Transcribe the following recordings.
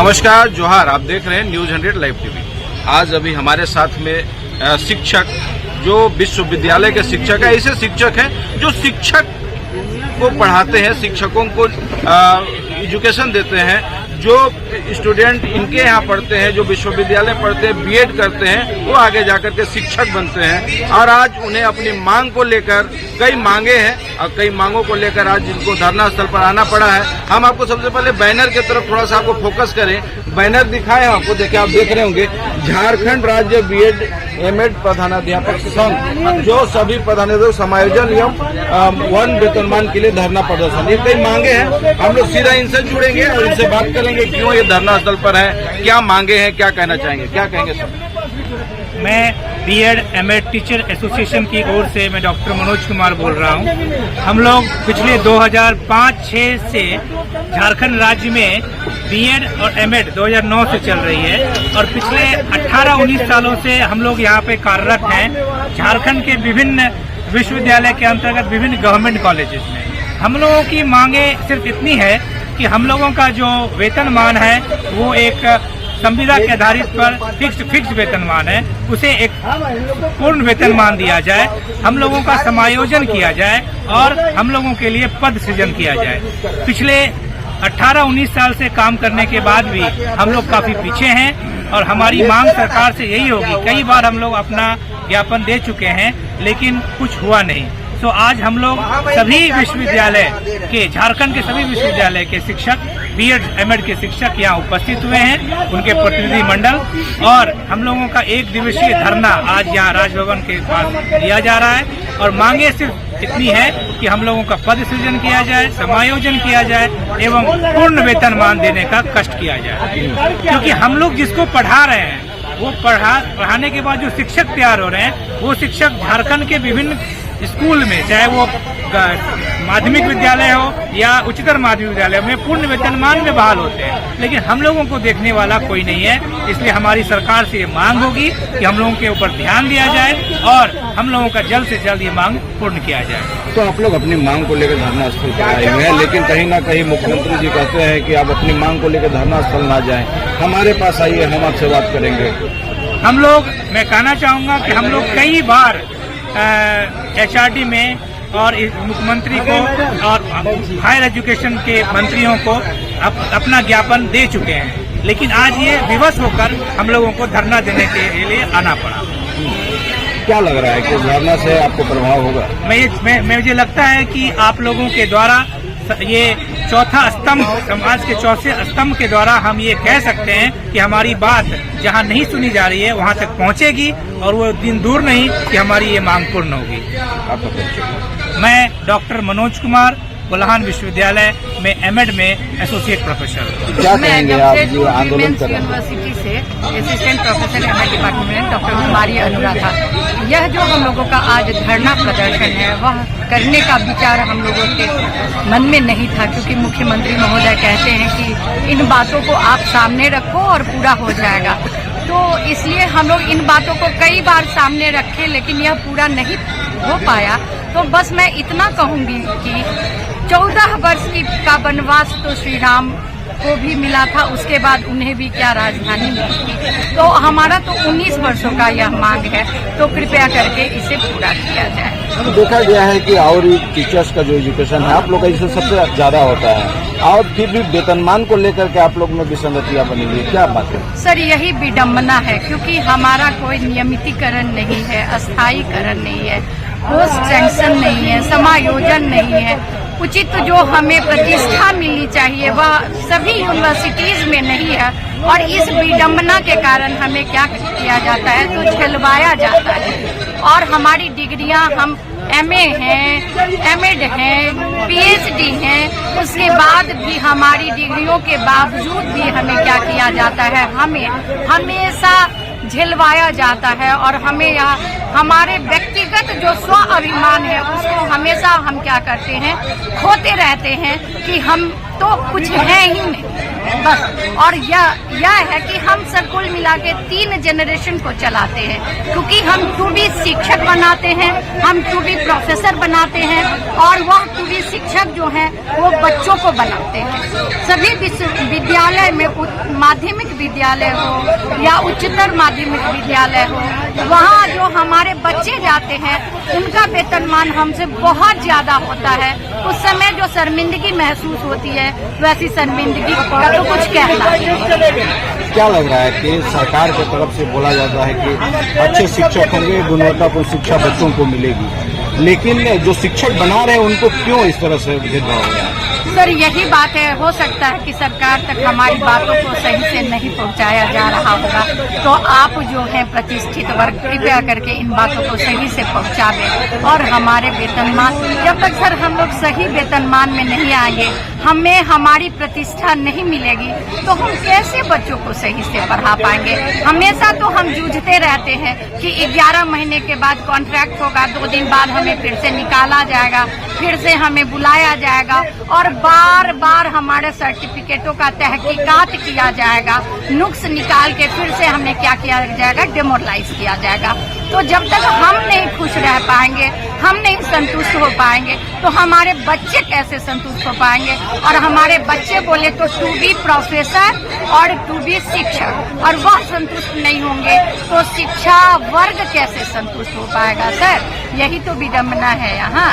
नमस्कार, जोहार। आप देख रहे हैं न्यूज़ 100 लाइव टीवी। आज अभी हमारे साथ में शिक्षक जो विश्वविद्यालय के शिक्षक है, ऐसे शिक्षक हैं जो शिक्षक को पढ़ाते हैं, शिक्षकों को एजुकेशन देते हैं। जो स्टूडेंट इनके यहाँ पढ़ते हैं, जो विश्वविद्यालय पढ़ते हैं, बीएड करते हैं, वो आगे जाकर के शिक्षक बनते हैं। और आज उन्हें अपनी मांग को लेकर कई मांगे हैं और कई मांगों को लेकर आज इनको धरना स्थल पर आना पड़ा है। हम आपको सबसे पहले बैनर की तरफ थोड़ा सा आपको फोकस करें। बैनर दिखाए आपको, देखिए, आप देख रहे होंगे झारखंड राज्य बीएड एमएड प्रधानाध्यापक संघ, जो सभी प्रधानाध्यापक समायोजन एवं वन वेतनमान के लिए धरना प्रदर्शन, ये कई मांगे हैं। हम लोग सीधा इनसे जुड़ेंगे और इनसे बात करेंगे क्यों ये धरना स्थल पर है, क्या मांगे हैं, क्या कहना चाहेंगे, क्या कहेंगे सर? मैं बीएड एमएड टीचर एसोसिएशन की ओर से मैं डॉक्टर मनोज कुमार बोल रहा हूं। हम लोग पिछले 2005-6 से झारखंड राज्य में बीएड और एमएड 2009 से चल रही है और पिछले 18-19 सालों से हम लोग यहाँ पे कार्यरत हैं झारखंड के विभिन्न विश्वविद्यालय के अंतर्गत विभिन्न गवर्नमेंट कॉलेजेस में। हम लोगों की मांगे सिर्फ इतनी है कि हम लोगों का जो वेतनमान है वो एक संविदा के आधारित पर फिक्स वेतनमान है, उसे एक पूर्ण वेतनमान दिया जाए, हम लोगों का समायोजन किया जाए और हम लोगों के लिए पद सृजन किया जाए। पिछले 18-19 साल से काम करने के बाद भी हम लोग काफी पीछे हैं और हमारी मांग सरकार से यही होगी। कई बार हम लोग अपना ज्ञापन दे चुके हैं लेकिन कुछ हुआ नहीं। तो आज हम लोग सभी विश्वविद्यालय के, झारखंड के सभी विश्वविद्यालय के शिक्षक, बीएड एमएड के शिक्षक यहाँ उपस्थित हुए हैं, उनके प्रतिनिधि मंडल, और हम लोगों का 1 दिवसीय धरना आज यहाँ राजभवन के पास दिया जा रहा है। और मांगे सिर्फ इतनी है कि हम लोगों का पद सृजन किया जाए, समायोजन किया जाए एवं पूर्ण वेतनमान देने का कष्ट किया जाए। क्योंकि हम लोग जिसको पढ़ा रहे हैं वो पढ़ाने के बाद जो शिक्षक तैयार हो रहे हैं, वो शिक्षक झारखंड के विभिन्न स्कूल में, चाहे वो माध्यमिक विद्यालय हो या उच्चतर माध्यमिक विद्यालय में, पूर्ण वेतनमान में बहाल होते हैं। लेकिन हम लोगों को देखने वाला कोई नहीं है। इसलिए हमारी सरकार से ये मांग होगी कि हम लोगों के ऊपर ध्यान दिया जाए और हम लोगों का जल्द से जल्द ये मांग पूर्ण किया जाए। तो आप लोग अपनी मांग को लेकर धरना स्थल पर आए हुए हैं, लेकिन कहीं ना कहीं मुख्यमंत्री जी कहते हैं कि आप अपनी मांग को लेकर धरना स्थल ना जाएं, हमारे पास आइए, हम आपसे बात करेंगे। हम लोग, मैं कहना चाहूँगा कि हम लोग कई बार एचआरडी में और मुख्यमंत्री को और हायर एजुकेशन के मंत्रियों को अपना ज्ञापन दे चुके हैं, लेकिन आज ये विवश होकर हम लोगों को धरना देने के लिए आना पड़ा। क्या लग रहा है कि धरना से आपको प्रभाव होगा? मुझे लगता है कि आप लोगों के द्वारा ये चौथा स्तंभ, समाज के चौथे स्तंभ के द्वारा हम ये कह सकते हैं कि हमारी बात जहां नहीं सुनी जा रही है वहां तक पहुंचेगी और वो दिन दूर नहीं कि हमारी ये मांग पूर्ण होगी। मैं डॉक्टर मनोज कुमार, कोल्हान विश्वविद्यालय में एमएड में एसोसिएट प्रोफेसर। क्या कहेंगे आप जो आंदोलन कर रहे हैं? यूनिवर्सिटी से assistant professor MEd department doctor Kumari Anuradha. यह जो हम लोगों का आज धरना प्रदर्शन है, वह करने का विचार हम लोगों के मन में नहीं था, क्योंकि मुख्यमंत्री महोदय कहते हैं कि इन बातों को आप सामने रखो और पूरा हो जाएगा। तो इसलिए हम लोग इन बातों को कई बार सामने रखे, लेकिन यह पूरा नहीं हो पाया। तो बस मैं इतना कहूंगी कि 14 वर्ष का वनवास तो श्री राम को भी मिला था, उसके बाद उन्हें भी क्या राजधानी मिली थी। तो हमारा तो 19 वर्षों का यह मांग है, तो कृपया करके इसे पूरा किया जाए। देखा गया है कि और टीचर्स का जो एजुकेशन है आप लोग का इससे सबसे ज्यादा होता है, और फिर भी वेतनमान को लेकर के आप लोग में विसंगतियां बनी हुई, क्या बात है? सर, यही विडम्बना है, क्योंकि हमारा कोई नियमितीकरण नहीं है, अस्थायीकरण नहीं है, पोस्ट सैंक्शन नहीं है, समायोजन नहीं है। उचित जो हमें प्रतिष्ठा मिलनी चाहिए वह सभी यूनिवर्सिटीज में नहीं है, और इस विडम्बना के कारण हमें क्या किया जाता है, तो झलवाया जाता है। और हमारी डिग्रियां, हम एमए हैं, एमएड हैं, पीएचडी हैं, उसके बाद भी हमारी डिग्रियों के बावजूद भी हमें क्या किया जाता है, हमें हमेशा झिलवाया जाता है और हमें यहाँ हमारे व्यक्तिगत जो स्व अभिमान है उसको हमेशा हम क्या करते हैं, खोते रहते हैं कि हम तो कुछ है ही नहीं बस। और यह है कि हम सब कुल मिला के 3 जनरेशन को चलाते हैं, क्योंकि हम टू बी शिक्षक बनाते हैं, हम टू बी प्रोफेसर बनाते हैं और वह टू बी शिक्षक जो हैं वो बच्चों को बनाते हैं। सभी विद्यालय में, माध्यमिक विद्यालय हो या उच्चतर माध्यमिक विद्यालय हो, वहाँ जो हमारे बच्चे जाते हैं उनका वेतनमान हमसे बहुत ज्यादा होता है। उस समय जो शर्मिंदगी महसूस होती है वैसी शर्मिंदगी का तो कुछ कहना नहीं। क्या लग रहा है कि सरकार की तरफ से बोला जाता है कि अच्छे शिक्षक होंगे, गुणवत्तापूर्ण शिक्षा बच्चों को मिलेगी, लेकिन जो शिक्षक बना रहे हैं उनको क्यों इस तरह से भेदभाव हो रहा है? सर यही बात है, हो सकता है कि सरकार तक हमारी बातों को सही से नहीं पहुंचाया जा रहा होगा, तो आप जो हैं प्रतिष्ठित वर्ग कृपया करके इन बातों को सही से पहुंचा दें और हमारे वेतनमान, जब तक सर हम लोग सही वेतनमान में नहीं आएंगे, हमें हमारी प्रतिष्ठा नहीं मिलेगी, तो हम कैसे बच्चों को सही से पढ़ा पाएंगे। हमेशा तो हम जूझते रहते हैं कि 11 महीने के बाद कॉन्ट्रैक्ट होगा, 2 दिन बाद हमें फिर से निकाला जाएगा, फिर से हमें बुलाया जाएगा और बार बार हमारे सर्टिफिकेटों का तहकीकात किया जाएगा, नुक्स निकाल के फिर से हमें क्या किया जाएगा, डिमोरलाइज किया जाएगा। तो जब तक हम नहीं खुश रह पाएंगे, हम नहीं संतुष्ट हो पाएंगे, तो हमारे बच्चे कैसे संतुष्ट हो पाएंगे। और हमारे बच्चे बोले तो टू बी प्रोफेसर और टू बी शिक्षक, और वह संतुष्ट नहीं होंगे तो शिक्षा वर्ग कैसे संतुष्ट हो पाएगा। सर यही तो विडम्बना है यहाँ।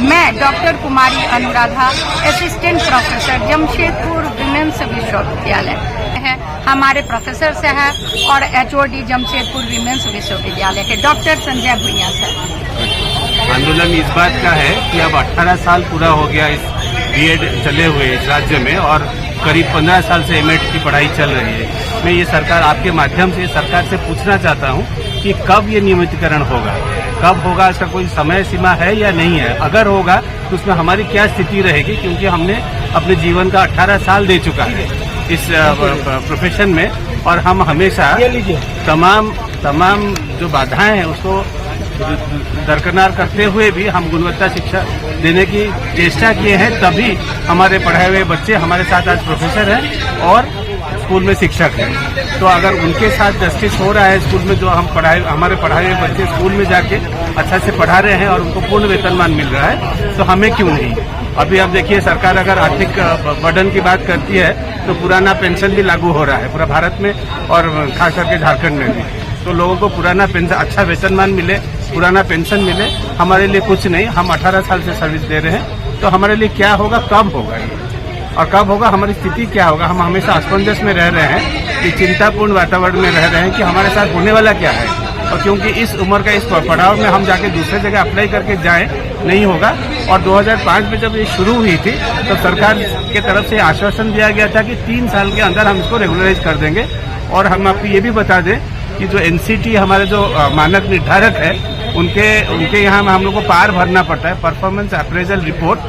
मैं doctor Kumari Anuradha, assistant professor, Jamshedpur women's विश्वविद्यालय है, हमारे प्रोफेसर से है, और HOD जमशेदपुर विमेंस विश्वविद्यालय के डॉक्टर संजय भुइयां सर। आंदोलन इस बात का है कि अब 18 साल पूरा हो गया इस बीएड चले हुए इस राज्य में, और करीब 15 साल से एमएड की पढ़ाई चल रही है। मैं ये सरकार, आपके माध्यम से सरकार से पूछना चाहता हूँ कि कब ये नियमितीकरण होगा, कब होगा, इसका कोई समय सीमा है या नहीं है? अगर होगा तो उसमें हमारी क्या स्थिति रहेगी, क्योंकि हमने अपने जीवन का 18 साल दे चुका है इस प्रोफेशन में, और हम हमेशा तमाम जो बाधाएं हैं उसको दरकिनार करते हुए भी हम गुणवत्ता शिक्षा देने की चेष्टा किए हैं, तभी हमारे पढ़ाए हुए बच्चे हमारे साथ आज प्रोफेसर हैं और स्कूल में शिक्षक हैं। तो अगर उनके साथ जस्टिस हो रहा है स्कूल में, जो हमारे पढ़ाए हुए बच्चे स्कूल में जाके अच्छा से पढ़ा रहे हैं और उनको पूर्ण वेतनमान मिल रहा है, तो हमें क्यों नहीं। अभी आप देखिए, सरकार अगर आर्थिक बर्डन की बात करती है तो पुराना पेंशन भी लागू हो रहा है पूरा भारत में और खास करके झारखंड में भी। तो लोगों को पुराना पेंशन, अच्छा वेतनमान मिले, पुराना पेंशन मिले। हमारे लिए कुछ नहीं, हम 18 साल से सर्विस दे रहे हैं, तो हमारे लिए क्या होगा, कब होगा ये, और कब होगा, हमारी स्थिति क्या होगा। हम हमेशा असमंजस में रह रहे हैं, कि चिंतापूर्ण वातावरण में रह रहे हैं कि हमारे साथ होने वाला क्या है। और क्योंकि इस उम्र का इस पड़ाव में हम जाके दूसरे जगह अप्लाई करके जाएं, नहीं होगा। और 2005 में जब ये शुरू हुई थी तो सरकार के तरफ से आश्वासन दिया गया था कि 3 साल के अंदर हम इसको रेगुलराइज कर देंगे। और हम आपको ये भी बता दें कि जो NCT हमारे जो मानक निर्धारक है, उनके यहाँ हम लोग को पार भरना पड़ता है, परफॉर्मेंस अप्रेजल रिपोर्ट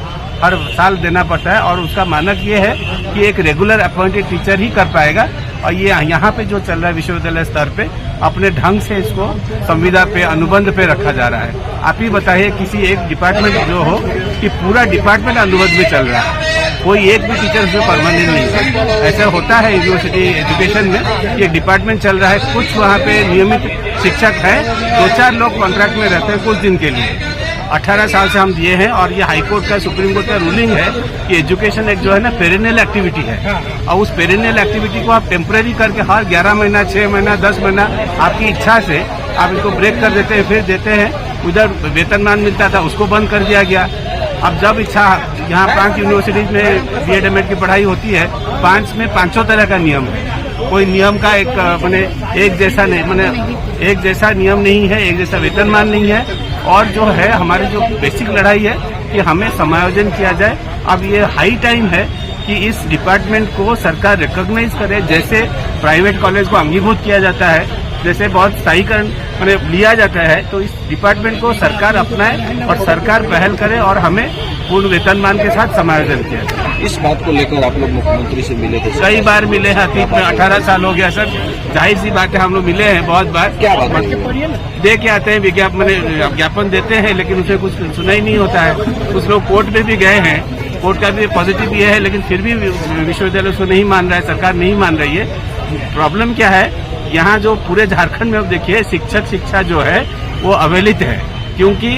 हर साल देना पड़ता है, और उसका मानक ये है कि एक रेगुलर अपॉइंटेड टीचर ही कर पाएगा। और ये यहाँ पे जो चल रहा है विश्वविद्यालय स्तर पे, अपने ढंग से इसको संविदा पे, अनुबंध पे रखा जा रहा है। आप ही बताइए, किसी एक डिपार्टमेंट जो हो कि पूरा डिपार्टमेंट अनुबंध में चल रहा है, कोई एक भी टीचर उसमें परमानेंट नहीं है। ऐसा होता है यूनिवर्सिटी एजुकेशन में कि एक डिपार्टमेंट चल रहा है, कुछ वहाँ पे नियमित शिक्षक है, 2-4 लोग कॉन्ट्रैक्ट में रहते हैं कुछ दिन के लिए। 18 साल से हम दिए हैं, और ये हाईकोर्ट का, सुप्रीम कोर्ट का रूलिंग है कि एजुकेशन एक जो है ना पेरेनियल एक्टिविटी है, और उस पेरेनियल एक्टिविटी को आप टेम्परेरी करके हर 11 महीना, 6 महीना, 10 महीना आपकी इच्छा से आप इसको ब्रेक कर देते हैं, फिर देते हैं। उधर वेतनमान मिलता था, उसको बंद कर दिया गया। अब जब इच्छा, यहाँ 5 यूनिवर्सिटीज में BEd MAd की पढ़ाई होती है, 5 में 5 तरह का नियम है। कोई नियम का एक एक जैसा नहीं, एक जैसा नियम नहीं है, एक जैसा वेतनमान नहीं है। और जो है हमारी जो बेसिक लड़ाई है कि हमें समायोजन किया जाए। अब ये हाई टाइम है कि इस डिपार्टमेंट को सरकार रिकॉग्नाइज करे, जैसे प्राइवेट कॉलेज को अंगीभूत किया जाता है, जैसे बहुत स्थायीकरण लिया जाता है, तो इस डिपार्टमेंट को सरकार अपनाए और सरकार पहल करे और हमें पूर्ण वेतनमान के साथ समायोजन किया जाए। इस बात को लेकर आप लोग मुख्यमंत्री से मिले थे? कई बार मिले हैं, अतीत में 18 साल हो गया सर। जाहिर सी बात है, हम लोग मिले हैं बहुत बार। क्या बात दे के आते हैं, ज्ञापन देते हैं, लेकिन उसे कुछ सुना ही नहीं होता है। कुछ लोग कोर्ट में भी गए हैं, कोर्ट का भी पॉजिटिव ये है, लेकिन फिर भी विश्वविद्यालय उसको नहीं मान रहा है, सरकार नहीं मान रही है। प्रॉब्लम क्या है, यहाँ जो पूरे झारखंड में अब देखिए शिक्षा जो है वो अवहेलित है, क्योंकि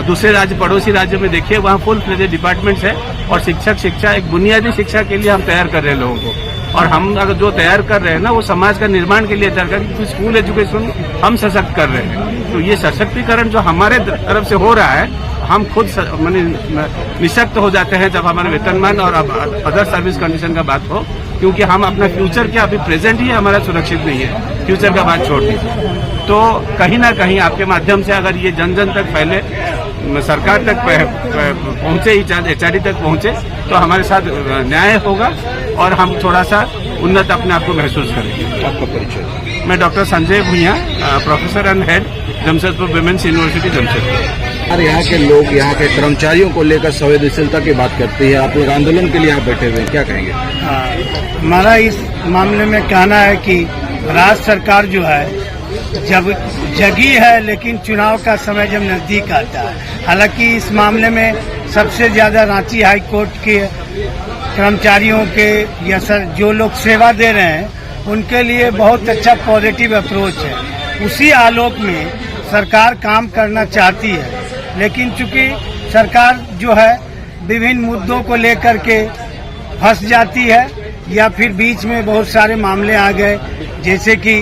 दूसरे राज्य, पड़ोसी राज्यों में देखिए वहाँ फुल फ्लेजेड डिपार्टमेंट्स है और शिक्षा एक बुनियादी शिक्षा के लिए हम तैयार कर रहे हैं लोगों को। और हम अगर जो तैयार कर रहे हैं ना, वो समाज का निर्माण के लिए तैयार कर रहे हैं। स्कूल एजुकेशन हम सशक्त कर रहे हैं, तो ये सशक्तिकरण जो हमारे तरफ से हो रहा है, हम खुद निःशक्त हो जाते हैं जब हमारे वेतनमान और अदर सर्विस कंडीशन का बात हो, क्योंकि हम अपना फ्यूचर क्या, अभी प्रेजेंट ही हमारा सुरक्षित नहीं है, फ्यूचर का बात छोड़ दीजिए। तो कहीं ना कहीं आपके माध्यम से अगर ये जन जन तक फैले, सरकार तक पहुंचे, HRD तक पहुंचे, तो हमारे साथ न्याय होगा और हम थोड़ा सा उन्नत अपने आप को महसूस करेंगे। आपका परिचय? मैं doctor Sanjay Bhuiyan, professor and head Jamshedpur women's university Jamshedpur. और यहाँ के लोग, यहाँ के कर्मचारियों को लेकर संवेदनशीलता की बात करते हैं, आप लोग आंदोलन के लिए यहाँ बैठे हुए हैं, क्या कहेंगे? हमारा इस मामले में कहना है कि राज्य सरकार जो है जब जगी है, लेकिन चुनाव का समय जब नजदीक आता है, हालांकि इस मामले में सबसे ज्यादा रांची हाई कोर्ट के कर्मचारियों के या सर जो लोग सेवा दे रहे हैं उनके लिए बहुत अच्छा पॉजिटिव अप्रोच है। उसी आलोक में सरकार काम करना चाहती है, लेकिन चूंकि सरकार जो है विभिन्न मुद्दों को लेकर के फंस जाती है, या फिर बीच में बहुत सारे मामले आ गए, जैसे कि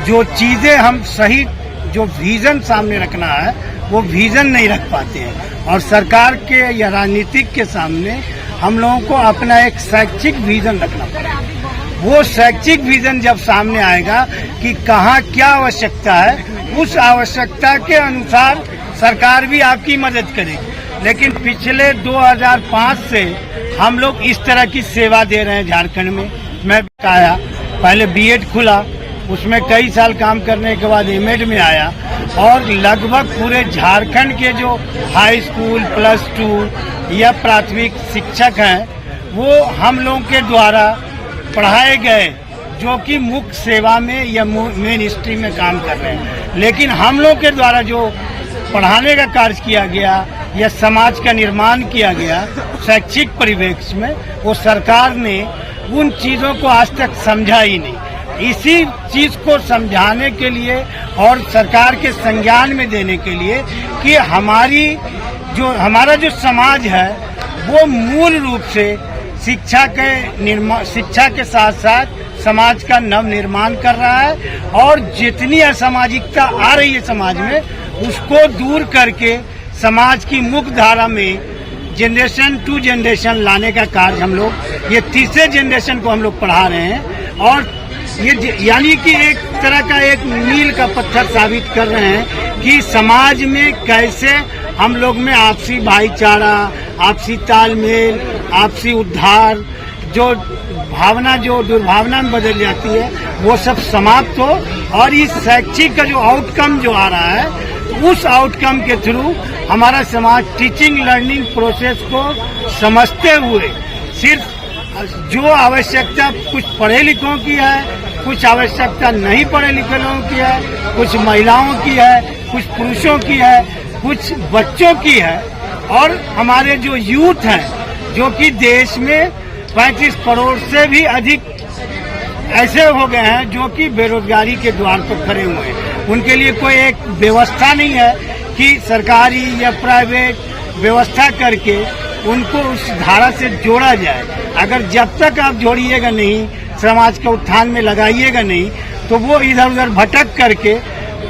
जो चीजें हम सही, जो विजन सामने रखना है वो विजन नहीं रख पाते हैं। और सरकार के या राजनीतिक के सामने हम लोगों को अपना एक शैक्षिक विजन रखना पड़ेगा। वो शैक्षिक विजन जब सामने आएगा कि कहाँ क्या आवश्यकता है, उस आवश्यकता के अनुसार सरकार भी आपकी मदद करेगी। लेकिन पिछले 2005 से हम लोग इस तरह की सेवा दे रहे हैं झारखंड में। मैं आया, पहले B.Ed खुला, उसमें कई साल काम करने के बाद M.Ed में आया, और लगभग पूरे झारखंड के जो हाई स्कूल, +2 या प्राथमिक शिक्षक हैं, वो हम लोगों के द्वारा पढ़ाए गए, जो कि मुख्य सेवा में या मेन स्ट्रीम में काम कर रहे हैं। लेकिन हम लोग के द्वारा जो पढ़ाने का कार्य किया गया या समाज का निर्माण किया गया शैक्षिक परिवेश में, वो सरकार ने उन चीज़ों को आज तक समझा ही नहीं। इसी चीज को समझाने के लिए और सरकार के संज्ञान में देने के लिए कि हमारा जो समाज है वो मूल रूप से शिक्षा के साथ साथ समाज का नव निर्माण कर रहा है, और जितनी असामाजिकता आ रही है समाज में, उसको दूर करके समाज की मुख्य धारा में जनरेशन टू जनरेशन लाने का कार्य हम लोग, ये तीसरे जनरेशन को हम लोग पढ़ा रहे हैं। और ये यानी कि एक तरह का एक मील का पत्थर साबित कर रहे हैं कि समाज में कैसे हम लोग में आपसी भाईचारा, आपसी तालमेल, आपसी उद्धार, जो भावना जो दुर्भावना में बदल जाती है, वो सब समाप्त हो। और इस शैक्षिक का जो आउटकम जो आ रहा है, उस आउटकम के थ्रू हमारा समाज टीचिंग लर्निंग प्रोसेस को समझते हुए सिर्फ जो आवश्यकता कुछ पढ़े लिखों की है, कुछ आवश्यकता नहीं पढ़े लिखे लोगों की है, कुछ महिलाओं की है, कुछ पुरुषों की है, कुछ बच्चों की है, और हमारे जो यूथ हैं, जो कि देश में 35 करोड़ से भी अधिक ऐसे हो गए हैं जो कि बेरोजगारी के द्वार पर खड़े हुए हैं। उनके लिए कोई एक व्यवस्था नहीं है कि सरकारी या प्राइवेट व्यवस्था करके उनको उस धारा से जोड़ा जाए। अगर जब तक आप जोड़िएगा नहीं, समाज के उत्थान में लगाइएगा नहीं, तो वो इधर उधर भटक करके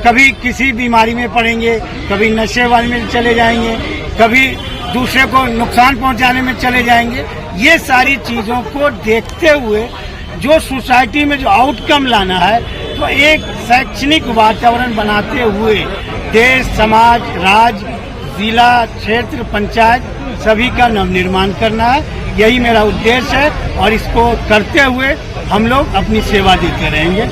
कभी किसी बीमारी में पड़ेंगे, कभी नशे वाले में चले जाएंगे, कभी दूसरे को नुकसान पहुंचाने में चले जाएंगे। ये सारी चीजों को देखते हुए जो सोसाइटी में जो आउटकम लाना है, तो एक शैक्षणिक वातावरण बनाते हुए देश, समाज, राज्य, जिला, क्षेत्र, पंचायत सभी का नवनिर्माण करना है। यही मेरा उद्देश्य है, और इसको करते हुए हम लोग अपनी सेवा देते रहेंगे।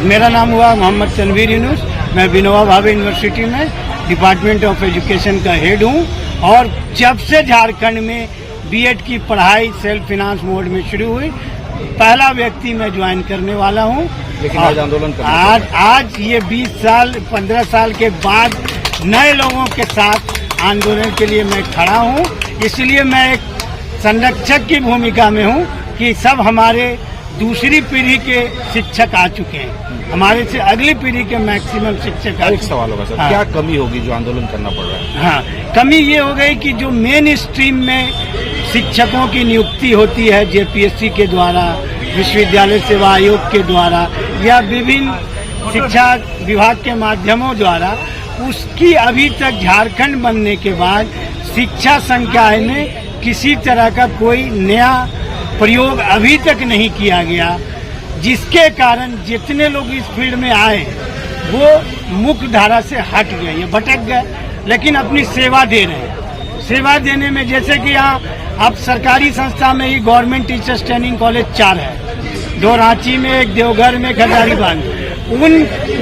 मेरा नाम हुआ मोहम्मद तनवीर यूनुस। मैं विनोबा भावे यूनिवर्सिटी में डिपार्टमेंट ऑफ एजुकेशन का हेड हूँ, और जब से झारखंड में बीएड की पढ़ाई सेल्फ फाइनेंस मोड में शुरू हुई। पहला व्यक्ति मैं ज्वाइन करने वाला हूँ। लेकिन आज आंदोलन करना आज ये 20 साल 15 साल के बाद नए लोगों के साथ आंदोलन के लिए मैं खड़ा हूँ। इसलिए मैं एक संरक्षक की भूमिका में हूँ कि सब हमारे दूसरी पीढ़ी के शिक्षक आ चुके हैं, हमारे से अगली पीढ़ी के मैक्सिमम शिक्षक आ एक चुके सवाल होगा सर, हाँ। क्या कमी होगी जो आंदोलन करना पड़ रहा है? हाँ, कमी ये हो गई कि जो मेन स्ट्रीम में शिक्षकों की नियुक्ति होती है जेपीएससी के द्वारा, विश्वविद्यालय सेवा आयोग के द्वारा या विभिन्न शिक्षा विभाग के माध्यमों द्वारा, उसकी अभी तक झारखंड बनने के बाद शिक्षा संकाय में किसी तरह का कोई नया प्रयोग अभी तक नहीं किया गया, जिसके कारण जितने लोग इस फील्ड में आए वो मुख्य धारा से हट गए, ये भटक गए, लेकिन अपनी सेवा दे रहे हैं। सेवा देने में जैसे कि यहाँ अब सरकारी संस्था में ही गवर्नमेंट टीचर्स ट्रेनिंग कॉलेज 4 है, 2 रांची में, 1 देवघर में, खजारीबाग में।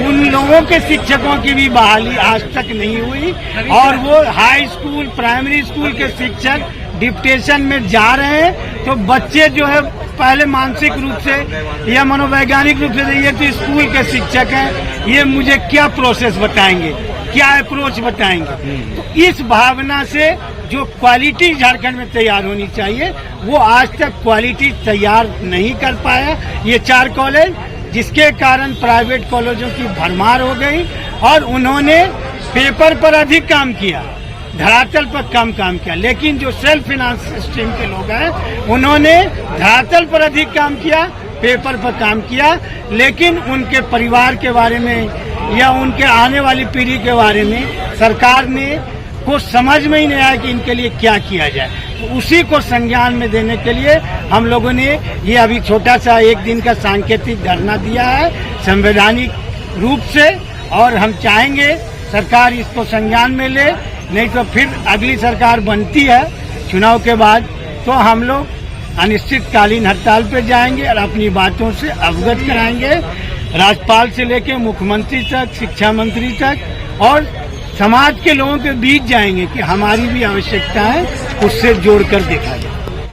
उन लोगों के शिक्षकों की भी बहाली आज तक नहीं हुई और वो हाई स्कूल प्राइमरी स्कूल के शिक्षक डिप्टेशन में जा रहे हैं। तो बच्चे जो है पहले मानसिक रूप से या मनोवैज्ञानिक रूप से ये तो स्कूल के शिक्षक हैं, ये मुझे क्या प्रोसेस बताएंगे, क्या अप्रोच बताएंगे। तो इस भावना से जो क्वालिटी झारखंड में तैयार होनी चाहिए वो आज तक क्वालिटी तैयार नहीं कर पाया ये 4 कॉलेज, जिसके कारण प्राइवेट कॉलेजों की भरमार हो गई और उन्होंने पेपर पर अधिक काम किया, धरातल पर कम काम किया। लेकिन जो सेल्फ फाइनेंस स्ट्रीम के लोग हैं उन्होंने धरातल पर अधिक काम किया, पेपर पर काम किया, लेकिन उनके परिवार के बारे में या उनके आने वाली पीढ़ी के बारे में सरकार ने को समझ में ही नहीं आया कि इनके लिए क्या किया जाए। तो उसी को संज्ञान में देने के लिए हम लोगों ने ये अभी छोटा सा 1 दिन का सांकेतिक धरना दिया है संवैधानिक रूप से, और हम चाहेंगे सरकार इसको संज्ञान में ले, नहीं तो फिर अगली सरकार बनती है चुनाव के बाद तो हम लोग अनिश्चितकालीन हड़ताल पे जाएंगे और अपनी बातों से अवगत कराएंगे राज्यपाल से लेकर मुख्यमंत्री तक, शिक्षा मंत्री तक, और समाज के लोगों के बीच जाएंगे कि हमारी भी आवश्यकता है, उससे जोड़कर देखा जाए।